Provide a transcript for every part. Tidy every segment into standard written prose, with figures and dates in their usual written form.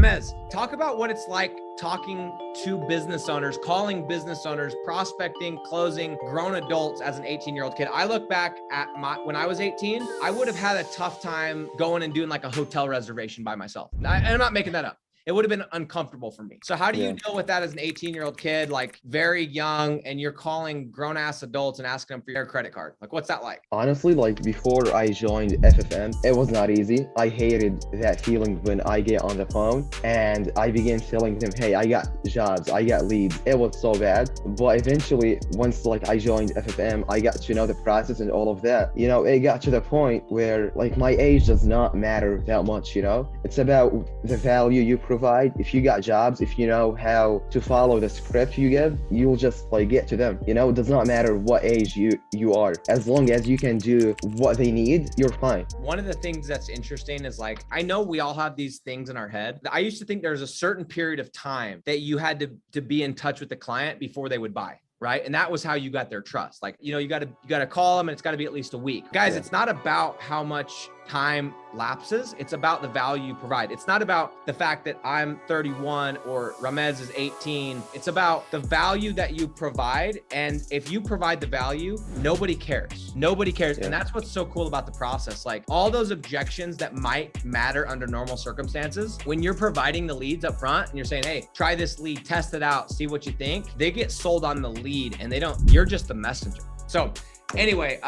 Ramez, talk about what it's like talking to business owners, calling business owners, prospecting, closing grown adults as an 18-year-old kid. I look back at when I was 18, I would have had a tough time going and doing like a hotel reservation by myself. I'm not making that up. It would have been uncomfortable for me. So how do you deal with that as an 18-year-old kid, like very young, and you're calling grown ass adults and asking them for your credit card? Like, what's that like? Honestly, like before I joined FFM, it was not easy. I hated that feeling when I get on the phone and I begin telling them, hey, I got jobs, I got leads. It was so bad. But eventually, once like I joined FFM, I got to know the process and all of that. You know, it got to the point where like my age does not matter that much, you know? It's about the value you provide. If you got jobs, if you know how to follow the script you give, you'll just like get to them. You know, it does not matter what age you are. As long as you can do what they need, you're fine. One of the things that's interesting is like, I know we all have these things in our head. I used to think there's a certain period of time that you had to be in touch with the client before they would buy. Right. And that was how you got their trust. Like, you know, you got to call them and it's got to be at least a week. Guys, It's not about how much time lapses. It's about the value you provide. It's not about the fact that I'm 31 or Ramez is 18. It's about the value that you provide. And if you provide the value, nobody cares. Nobody cares. And that's what's so cool about the process. Like all those objections that might matter under normal circumstances, when you're providing the leads up front and you're saying, hey, try this lead, test it out, see what you think, they get sold on the lead and you're just the messenger. So anyway,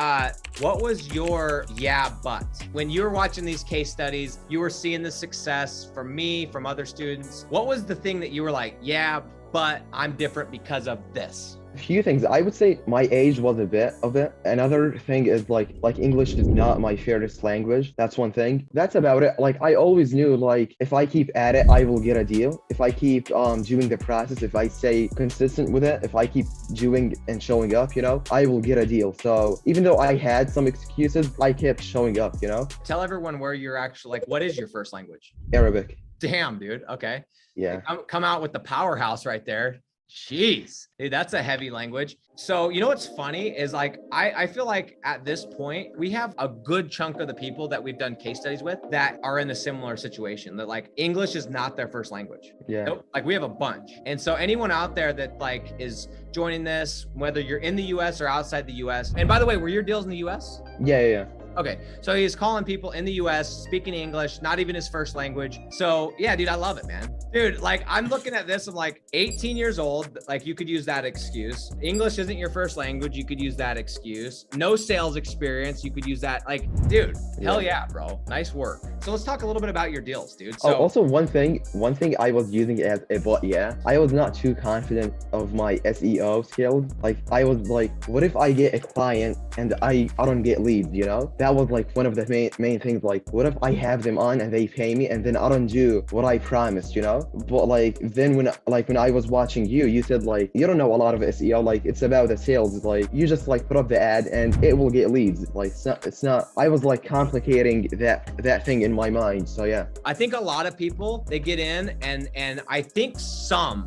what was your but? When you were watching these case studies, you were seeing the success from me, from other students. What was the thing that you were like, yeah, but I'm different because of this? A few things. I would say my age was a bit of it. Another thing is like English is not my favorite language. That's one thing. That's about it. Like I always knew like if I keep at it, I will get a deal. If I keep doing the process, if I stay consistent with it, if I keep doing and showing up, you know, I will get a deal. So even though I had some excuses, I kept showing up, you know. Tell everyone where you're actually like, what is your first language? Arabic. Damn, dude. Okay. Yeah. Come out with the powerhouse right there. Jeez, dude, that's a heavy language. So, you know, what's funny is like, I feel like at this point, we have a good chunk of the people that we've done case studies with that are in a similar situation that like English is not their first language. Yeah. Nope. Like we have a bunch. And so anyone out there that like is joining this, whether you're in the US or outside the US, and by the way, were your deals in the US? Yeah. Okay, so he's calling people in the US, speaking English, not even his first language. So yeah, dude, I love it, man. Dude, like I'm looking at this, I'm like 18 years old, like you could use that excuse. English isn't your first language, you could use that excuse. No sales experience, you could use that. Like, dude, hell yeah, bro. Nice work. So let's talk a little bit about your deals, dude. So also one thing I was using as a but I was not too confident of my SEO skills. Like I was like, what if I get a client and I don't get leads, you know? That was like one of the main things. Like, what if I have them on and they pay me and then I don't do what I promised, you know? But like then when I was watching you said like you don't know a lot of SEO. Like it's about the sales. It's like you just like put up the ad and it will get leads. Like it's not. I was like complicating that thing in my mind. So yeah. I think a lot of people they get in and I think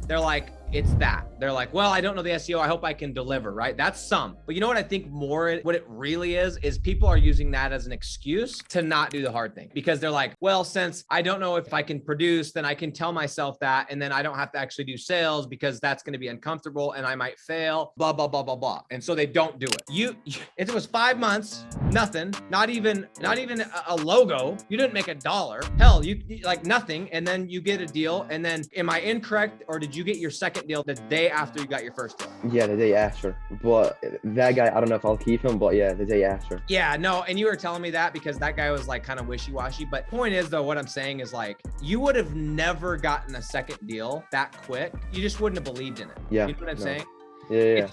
they're like, it's that. They're like, well, I don't know the SEO. I hope I can deliver, right? That's some. But you know what I think more, what it really is people are using that as an excuse to not do the hard thing because they're like, well, since I don't know if I can produce, then I can tell myself that. And then I don't have to actually do sales because that's going to be uncomfortable and I might fail, blah, blah, blah, blah, blah. And so they don't do it. It was 5 months, nothing, not even a logo. You didn't make $1. Hell, you like nothing. And then you get a deal. And then am I incorrect? Or did you get your second deal the day after you got your first deal? Yeah, the day after. But that guy, I don't know if I'll keep him, but yeah, the day after. Yeah, no, and you were telling me that because that guy was like kind of wishy-washy. But point is though, what I'm saying is like, you would have never gotten a second deal that quick. You just wouldn't have believed in it. Yeah. You know what I'm saying? Yeah.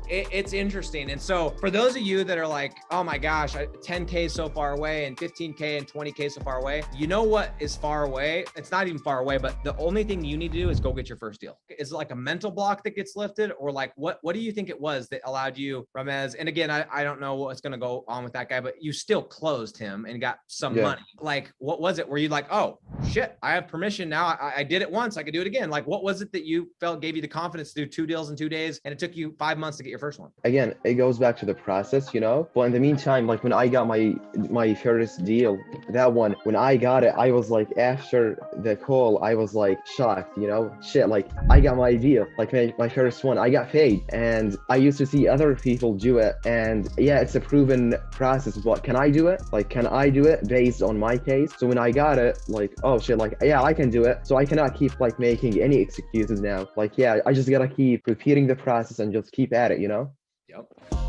It's interesting. And so for those of you that are like, oh my gosh, 10K is so far away and 15K and 20K so far away, you know what is far away? It's not even far away, but the only thing you need to do is go get your first deal. Is it like a mental block that gets lifted or like, what do you think it was that allowed you, Ramez? And again, I don't know what's going to go on with that guy, but you still closed him and got some money. Like, what was it? Were you like, oh shit, I have permission now. I did it once. I could do it again. Like, what was it that you felt gave you the confidence to do 2 deals in 2 days and it took you 5 months to get your first one? Again, it goes back to the process, you know. But in the meantime, like when I got my first deal, that one, when I got it, I was like, after the call, I was like shocked, you know. Shit, like I got my deal, like my first one, I got paid. And I used to see other people do it, and yeah, it's a proven process. But can I do it? Like, can I do it based on my case? So when I got it, like, oh shit, like yeah, I can do it. So I cannot keep like making any excuses now. Like, yeah, I just gotta keep repeating the process and just keep at it, you know? Yep.